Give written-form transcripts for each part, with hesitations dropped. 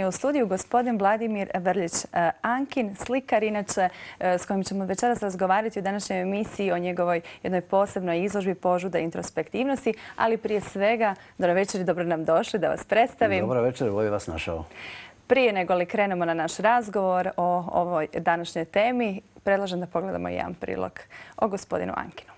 je u studiju gospodin Vladimir Vrlić-Ankin, slikar inače s kojim ćemo večeras razgovarati u današnjoj emisiji o njegovoj jednoj posebnoj izložbi Požuda introspektivnosti, ali prije svega, dobro večer i dobro nam došli, da vas predstavim. Dobro večer, bolje vas našao. Prije nego li krenemo na naš razgovor o ovoj današnjoj temi, predlažem da pogledamo jedan prilog o gospodinu Ankinu.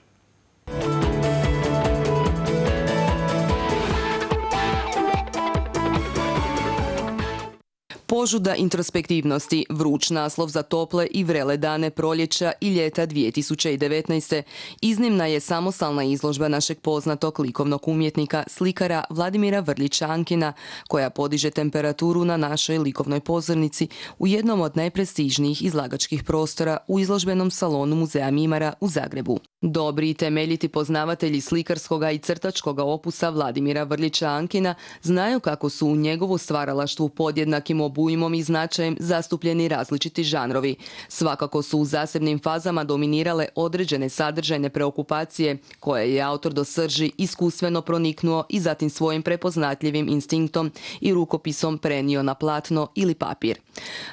Požuda introspektivnosti, vruć naslov za tople i vrele dane proljeća i ljeta 2019. Iznimna je samostalna izložba našeg poznatog likovnog umjetnika, slikara Vladimira Vrlića-Ankina, koja podiže temperaturu na našoj likovnoj pozornici u jednom od najprestižnijih izlagačkih prostora u izložbenom salonu Muzeja Mimara u Zagrebu. Dobri i temeljiti poznavatelji slikarskoga i crtačkoga opusa Vladimira Vrlića-Ankina znaju kako su u njegovu stvaralaštvu podjednakim obujmom i značajem zastupljeni različiti žanrovi. Svakako su u zasebnim fazama dominirale određene sadržajne preokupacije koje je autor do srži iskustveno proniknuo i zatim svojim prepoznatljivim instinktom i rukopisom prenio na platno ili papir.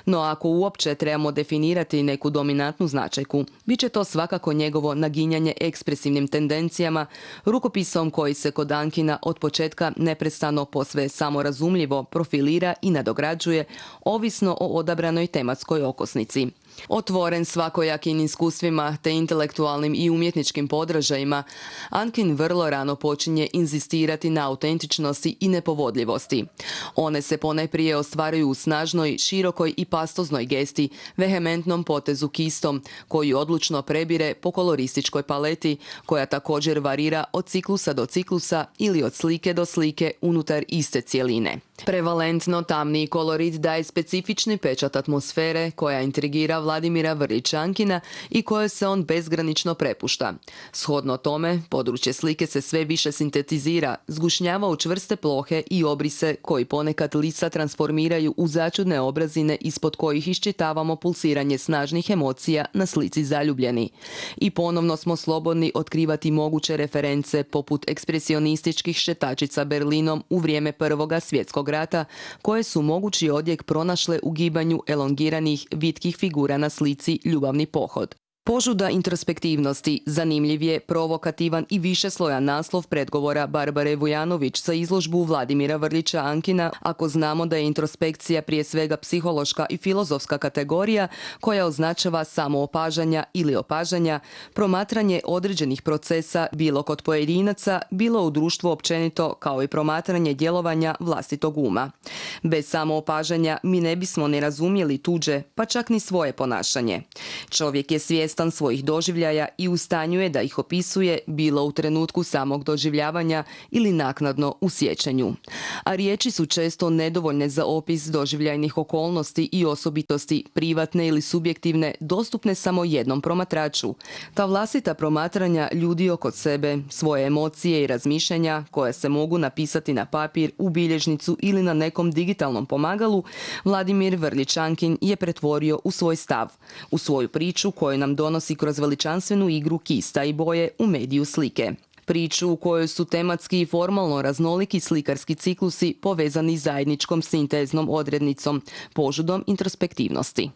No ako uopće trebamo definirati neku dominantnu značajku, bit će to svakako njegovo naginjanje ekspresivnim tendencijama, rukopisom koji se kod Ankina od početka neprestano posve samorazumljivo profilira i nadograđuje, ovisno o odabranoj tematskoj okosnici. Otvoren svakojakim iskustvima te intelektualnim i umjetničkim podražajima, Ankin vrlo rano počinje inzistirati na autentičnosti i nepovodljivosti. One se ponajprije ostvaruju u snažnoj, širokoj i pastoznoj gesti, vehementnom potezu kistom, koji odlučno prebire po kolorističkoj paleti, koja također varira od ciklusa do ciklusa ili od slike do slike unutar iste cjeline. Prevalentno tamniji kolorit daje specifični pečat atmosfere koja intrigira Vladimira Vrlića-Ankina i koje se on bezgranično prepušta. Shodno tome, područje slike se sve više sintetizira, zgušnjava u čvrste plohe i obrise koji ponekad lica transformiraju u začudne obrazine ispod kojih iščitavamo pulsiranje snažnih emocija na slici zaljubljeni. I ponovno smo slobodni otkrivati moguće reference poput ekspresionističkih šetačica Berlinom u vrijeme Prvoga svjetskog rata, koje su mogući odjek pronašle u gibanju elongiranih vitkih figura na slici Ljubavni pohod. Požuda introspektivnosti zanimljiv je, provokativan i višeslojan naslov predgovora Barbare Vujanović za izložbu Vladimira Vrlića-Ankina, ako znamo da je introspekcija prije svega psihološka i filozofska kategorija koja označava samoopažanja ili opažanja, promatranje određenih procesa bilo kod pojedinaca, bilo u društvu općenito, kao i promatranje djelovanja vlastitog uma. Bez samoopažanja mi ne bismo ni razumjeli tuđe, pa čak ni svoje ponašanje. Čovjek je svjestan svojih doživljaja i u stanju je da ih opisuje bilo u trenutku samog doživljavanja ili naknadno u sjećanju. A riječi su često nedovoljne za opis doživljajnih okolnosti i osobitosti, privatne ili subjektivne, dostupne samo jednom promatraču. Ta vlastita promatranja ljudi oko sebe, svoje emocije i razmišljanja koje se mogu napisati na papir, u bilježnicu ili na nekom digitalnom pomagalu, Vladimir Vrlić-Ankin je pretvorio u svoj stav, u svoju priču koju nam donosi kroz veličanstvenu igru kista i boje u mediju slike. Priču u kojoj su tematski i formalno raznoliki slikarski ciklusi povezani zajedničkom sinteznom odrednicom, požudom introspektivnosti.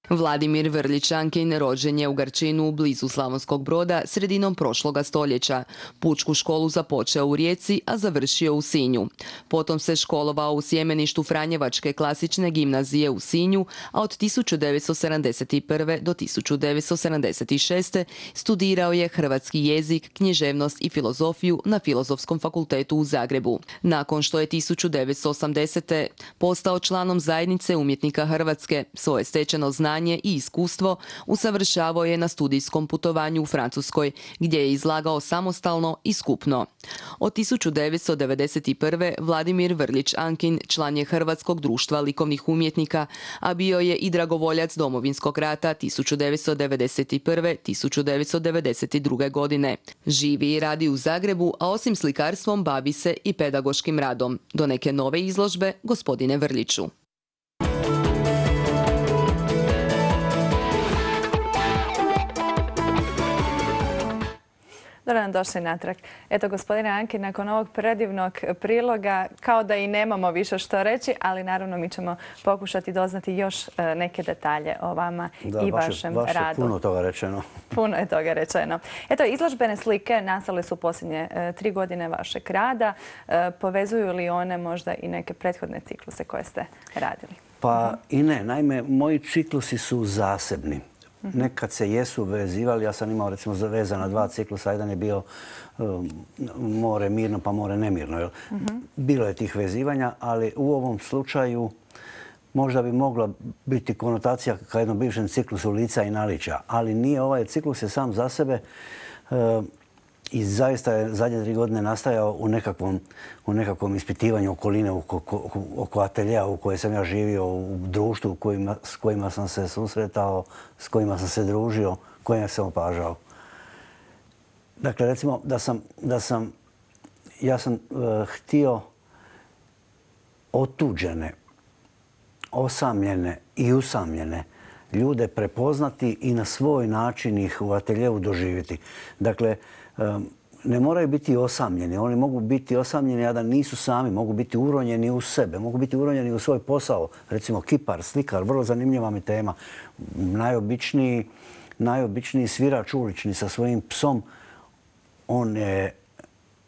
Vladimir Vrlić-Ankin rođen je u Garčinu blizu Slavonskog Broda sredinom prošloga stoljeća. Pučku školu započeo u Rijeci, a završio u Sinju. Potom se školovao u sjemeništu Franjevačke klasične gimnazije u Sinju, a od 1971. do 1976. studirao je hrvatski jezik, književnost i filozofiju na Filozofskom fakultetu u Zagrebu. Nakon što je 1980. postao članom Zajednice umjetnika Hrvatske, svoje stečeno znanje i iskustvo usavršavao je na studijskom putovanju u Francuskoj, gdje je izlagao samostalno i skupno. Od 1991. Vladimir Vrlić-Ankin član je Hrvatskog društva likovnih umjetnika, a bio je i dragovoljac Domovinskog rata 1991-1992. godine. Živi i radi u Zagrebu, a osim slikarstvom bavi se i pedagoškim radom. Do neke nove izložbe, gospodine Vrliću. Dobro nam došli natrag. Eto, gospodine Anki, nakon ovog predivnog priloga, kao da i nemamo više što reći, ali naravno mi ćemo pokušati doznati još neke detalje o vama i vašem radu. Da, baš je puno toga rečeno. Puno je toga rečeno. Eto, izložbene slike nastale su posljednje 3 godine vašeg rada. Povezuju li one možda i neke prethodne cikluse koje ste radili? Pa i ne. Naime, moji ciklusi su zasebni. Nekad se jesu vezivali. Ja sam imao recimo vezana 2 ciklusa. Jedan je bio more mirno pa more nemirno. Bilo je tih vezivanja, ali u ovom slučaju možda bi mogla biti konotacija ka jednom bivšem ciklusu lica i naličja. Ali nije, ovaj ciklus je sam za sebe i zaista je zadnje 3 godine nastajao u nekakvom ispitivanju okoline oko ateljeja u kojoj sam ja živio, u društvu s kojima sam se susretao, s kojima sam se družio, kojima sam opažao. Dakle, recimo ja sam htio otuđene, osamljene i usamljene ljude prepoznati i na svoj način ih u ateljevu doživjeti. Dakle, ne moraju biti osamljeni. Oni mogu biti osamljeni, a da nisu sami. Mogu biti uronjeni u sebe. Mogu biti uronjeni u svoj posao. Recimo kipar, slikar, vrlo zanimljiva mi tema. Najobičniji svirač ulični sa svojim psom, on je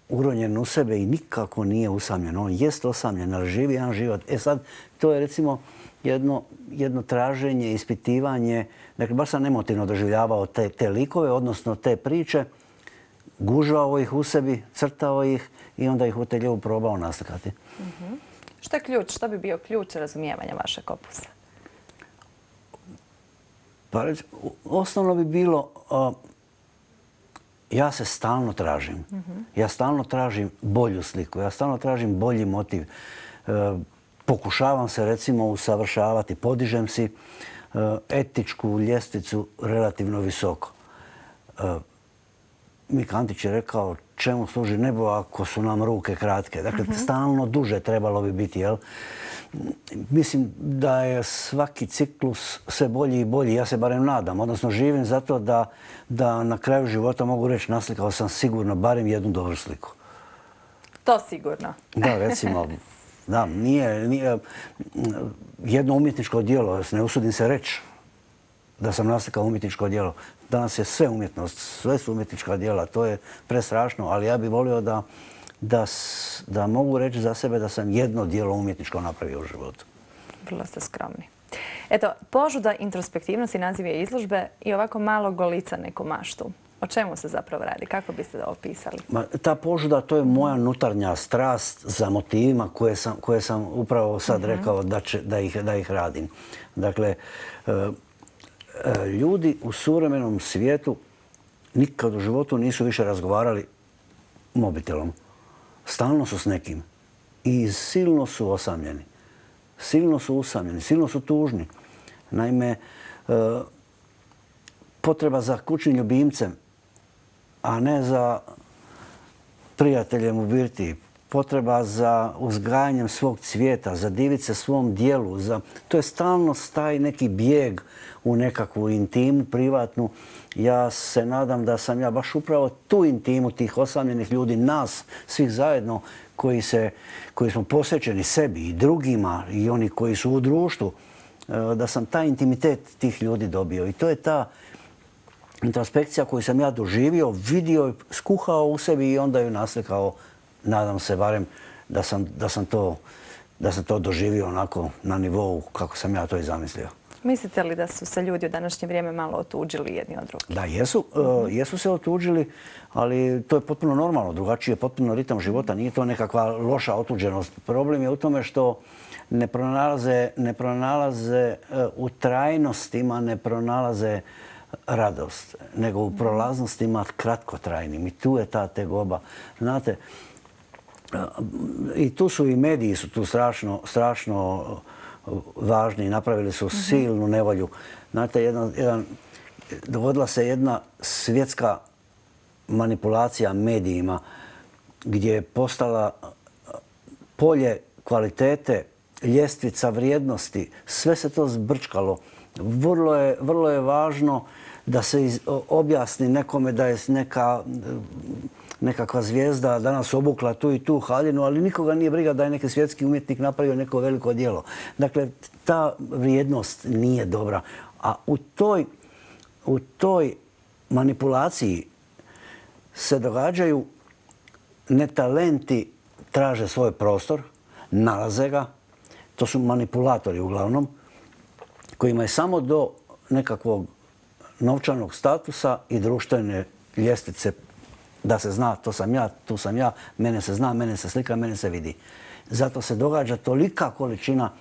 uronjen u sebe i nikako nije usamljen. On jest osamljen, ali živi jedan život. Sad, to je recimo jedno traženje, ispitivanje. Dakle, baš sam emotivno doživljavao te likove, odnosno te priče. Gužvao ih u sebi, crtao ih i onda ih u ateljevu probao naslikati. Što je ključ? Što bi bio ključ razumijevanja vašeg opusa? Pa osnovno bi bilo, ja se stalno tražim. Ja stalno tražim bolju sliku, ja stalno tražim bolji motiv. Pokušavam se recimo usavršavati, podižem si etičku ljestvicu relativno visoko. Mik Antić je rekao čemu služi nebo ako su nam ruke kratke. Dakle, stalno duže trebalo bi biti. Mislim da je svaki ciklus sve bolji i bolji. Ja se barem nadam. Odnosno, živim zato da na kraju života mogu reći naslikao sam sigurno barem jednu dobru sliku. To sigurno. Da, recimo, da, nije jedno umjetničko djelo. Ne usudim se reći da sam naslikao umjetničko djelo. Danas je sve umjetnost, sve su umjetnička djela. To je prestrašno, ali ja bih volio da mogu reći za sebe da sam jedno djelo umjetničko napravio u životu. Vrlo ste skromni. Eto, požuda introspektivnosti naziv je izložbe i ovako malo golica neku maštu. O čemu se zapravo radi? Kako biste to opisali? Ta požuda, to je moja unutarnja strast za motivima koje sam upravo sad rekao da ih radim. Dakle, ljudi u suvremenom svijetu nikad u životu nisu više razgovarali mobitelom. Stalno su s nekim i silno su osamljeni. Silno su usamljeni, silno su tužni. Naime, potreba za kućnim ljubimcem, a ne za prijateljem u birtiji. Potreba za uzgajanjem svog cvijeta, za divit se svom dijelu. To je stalno taj neki bijeg u nekakvu intimu, privatnu. Ja se nadam da sam ja baš upravo tu intimu tih osamljenih ljudi, nas, svih zajedno, koji smo posvećeni sebi i drugima i oni koji su u društvu, da sam taj intimitet tih ljudi dobio. I to je ta introspekcija koju sam ja doživio, vidio, skuhao u sebi i onda ju naslikao. Nadam se barem da sam to doživio onako na nivou kako sam ja to i zamislio. Mislite li da su se ljudi u današnje vrijeme malo otuđili jedni od drugih? Da, jesu se otuđili, ali to je potpuno normalno. Drugačiji je potpuno ritam života. Nije to nekakva loša otuđenost. Problem je u tome što ne pronalaze u trajnostima, ne pronalaze radost, nego u prolaznostima kratkotrajnim. I tu je ta tegoba. Znate, i tu su i mediji su tu strašno važni. Napravili su silnu nevolju. Znate, dogodila se jedna svjetska manipulacija medijima gdje je postala polje kvalitete, ljestvica vrijednosti. Sve se to zbrčkalo. Vrlo je važno da se objasni nekome da je nekakva zvijezda danas obukla tu i tu haljinu, ali nikoga nije briga da je neki svjetski umjetnik napravio neko veliko djelo. Dakle, ta vrijednost nije dobra. A u toj manipulaciji se događaju netalenti, traže svoj prostor, nalaze ga. To su manipulatori uglavnom, kojima je samo do nekakvog novčanog statusa i društvene ljestvice da se zna to sam ja, tu sam ja, mene se zna, mene se slika, mene se vidi. Zato se događa tolika količina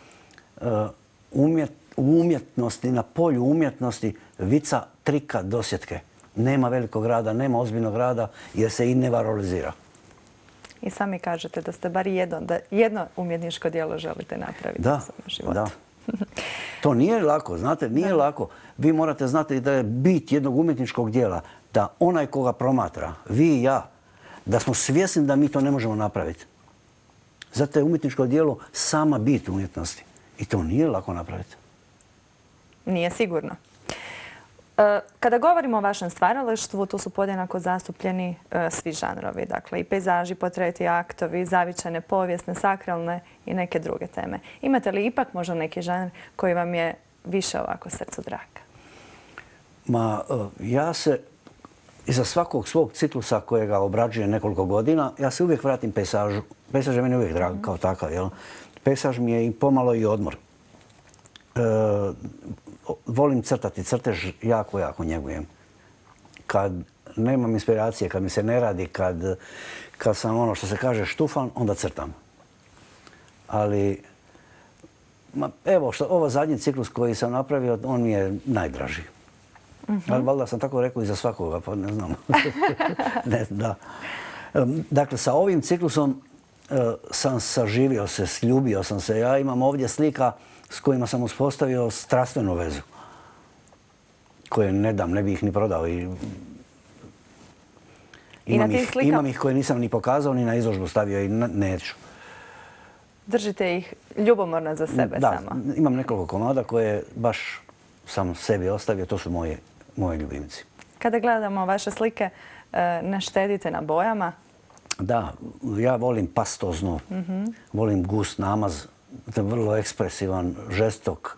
umjetnosti, na polju umjetnosti, vica, trika, dosjetke. Nema velikog rada, nema ozbiljnog rada jer se i ne valorizira. I sami kažete da ste bar jedno umjetničko djelo želite napraviti u svom životu. Da. To nije lako, znate, nije lako. Vi morate znati da je bit jednog umjetničkog djela da onaj koga promatra, vi i ja, da smo svjesni da mi to ne možemo napraviti. Zato je umjetničko djelo sama bit umjetnosti. I to nije lako napraviti. Nije sigurno. Kada govorimo o vašem stvaralaštvu, tu su podjednako zastupljeni svi žanrovi. Dakle, i pejzaži, portreti, aktovi, zavičajne, povijesne, sakralne i neke druge teme. Imate li ipak možda neki žanr koji vam je više ovako srcu drag? Ja se iza svakog svog ciklusa kojega obrađujem nekoliko godina, ja se uvijek vratim pejsažu. Pejsaž je meni uvijek drag kao takav. Pejsaž mi je i pomalo i odmor. Volim crtati, crtež jako njegujem. Kad nemam inspiracije, kad mi se ne radi, kad sam ono što se kaže štufan, onda crtam. Ali, evo, ovo zadnji ciklus koji sam napravio, on mi je najdraži. Ali valjda sam tako rekao i za svakoga, pa ne znam. Dakle, sa ovim ciklusom sam saživio se, sljubio sam se. Ja imam ovdje slika s kojima sam uspostavio strastvenu vezu. Koje ne dam, ne bi ih ni prodao. Imam ih koje nisam ni pokazao, ni na izložbu stavio i neću. Držite ih ljubomorno za sebe samo? Da, imam nekoliko komada koje baš sam sebi ostavio. To su moji ljubimci. Kada gledamo vaše slike, ne štedite na bojama? Da, ja volim pastozno, volim gust namaz, vrlo ekspresivan, žestok,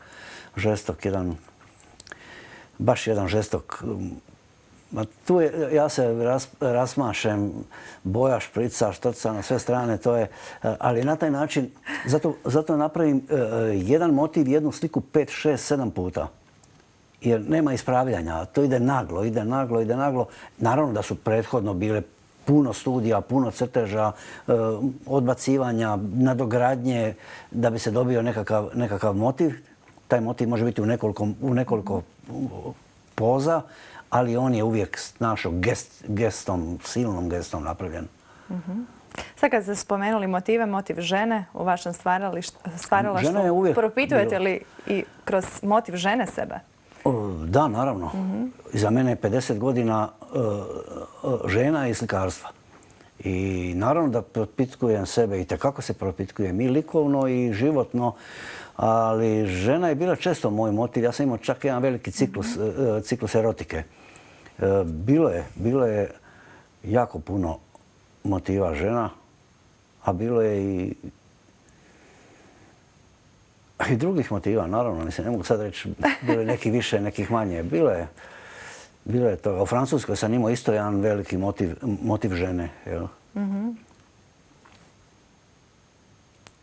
baš jedan žestok. Tu ja se rasmašem, boja, šprica, štrca na sve strane, to je, ali na taj način, zato napravim jedan motiv, jednu sliku 5, 6, 7 puta. Jer nema ispravljanja, to ide naglo. Naravno da su prethodno bile puno studija, puno crteža, odbacivanja, nadogradnje da bi se dobio nekakav motiv. Taj motiv može biti u nekoliko poza, ali on je uvijek s našom gestom, silnom gestom napravljen. Sad kad ste spomenuli motive, motiv žene u vašem stvaralaštvu, propitujete li i kroz motiv žene sebe? Da, naravno. Za mene je 50 godina žena i slikarstva. I naravno da propitkujem sebe i tekako se propitkujem i likovno i životno, ali žena je bila često moj motiv. Ja sam imao čak jedan veliki ciklus erotike. Bilo je jako puno motiva žena, a bilo je i drugih motiva, naravno. Ne mogu sad reći, bilo je nekih više, nekih manje. Bilo je toga. U Francuskoj sam imao isto jedan veliki motiv žene.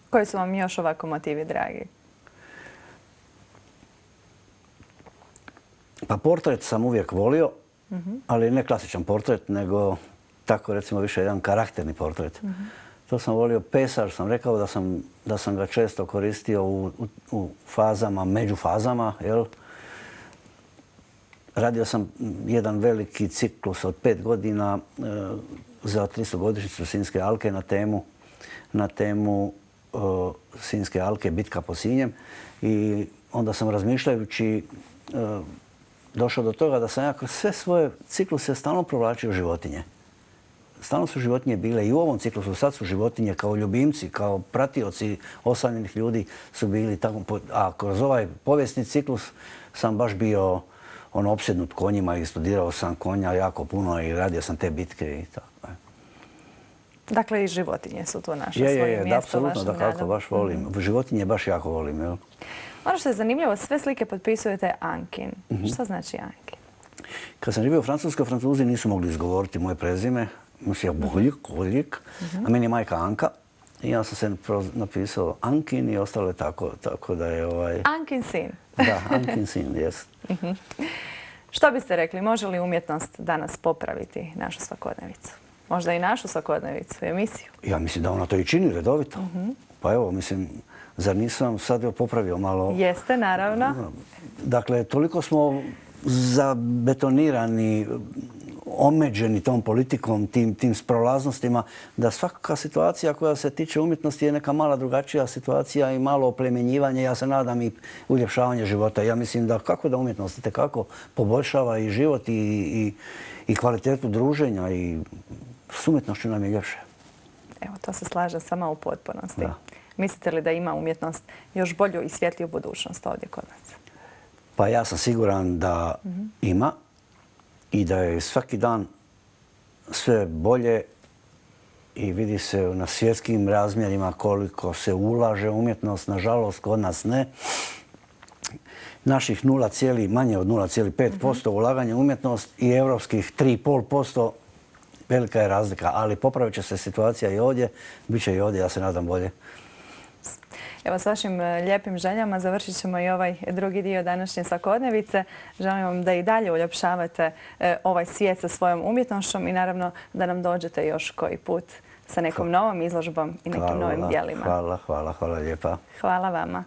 Koji su vam još ovako motivi dragi? Pa portret sam uvijek volio, ali ne klasičan portret, nego tako recimo više jedan karakterni portret. To sam volio. Pejsaž sam rekao da sam ga često koristio u fazama, među fazama. Radio sam jedan veliki ciklus od 5 godina za 300-godišnjicu Sinjske alke na temu Sinjske alke, bitka pod Sinjem. I onda sam razmišljajući došao do toga da sam ja kroz sve svoje cikluse stalno provlačio životinje. Stalno su životinje bile i u ovom ciklusu. Sad su životinje kao ljubimci, kao pratioci osamljenih ljudi su bili tamo. A kroz ovaj povijesni ciklus sam baš bio opsjednut konjima i studirao sam konja jako puno i radio sam te bitke i tako. Dakle, i životinje su tu našle svoje mjesto apsolutno, vašim da kako radom. baš volim. Životinje baš jako volim, jel? Ono što je zanimljivo, sve slike potpisujete Ankin. Što znači Ankin? Kad sam živio u Francuskoj, Francuzi nisu mogli izgovoriti moje prezime. Mislim, Boljik, a meni je majka Anka. I ja sam se napisao Ankin i ostalo je tako da je Ankin sin. Da, Ankin sin, jest. Što biste rekli, može li umjetnost danas popraviti našu svakodnevicu? Možda i našu svakodnevicu, emisiju? Ja mislim da ona to i čini redovito. Pa evo, mislim, zar nisam sad popravio malo? Jeste, naravno. Dakle, toliko smo zabetonirani, omeđeni tom politikom, tim sprolaznostima, da svaka situacija koja se tiče umjetnosti je neka mala drugačija situacija i malo oplemenjivanje, ja se nadam i uljepšavanje života. Ja mislim da kako da umjetnost itekako poboljšava i život i kvalitetu druženja i s umjetnošću nam je ljepše. Evo, to se slaže sama u potpunosti. Da. Mislite li da ima umjetnost još bolju i svjetliju budućnost ovdje kod nas? Pa ja sam siguran da ima i da je svaki dan sve bolje i vidi se na svjetskim razmjerima koliko se ulaže u umjetnost. Nažalost, kod nas ne. Naših manje od 0,5% ulaganja u umjetnost i evropskih 3,5% velika je razlika, ali popravit će se situacija i ovdje. Biće i ovdje, ja se nadam, bolje. Evo, s vašim lijepim željama završit ćemo i ovaj drugi dio današnje svakodnevice. Želim vam da i dalje uljepšavate ovaj svijet sa svojom umjetnošćom i naravno da nam dođete još koji put sa nekom novom izložbom i nekim novim djelima. Hvala lijepa. Hvala vama.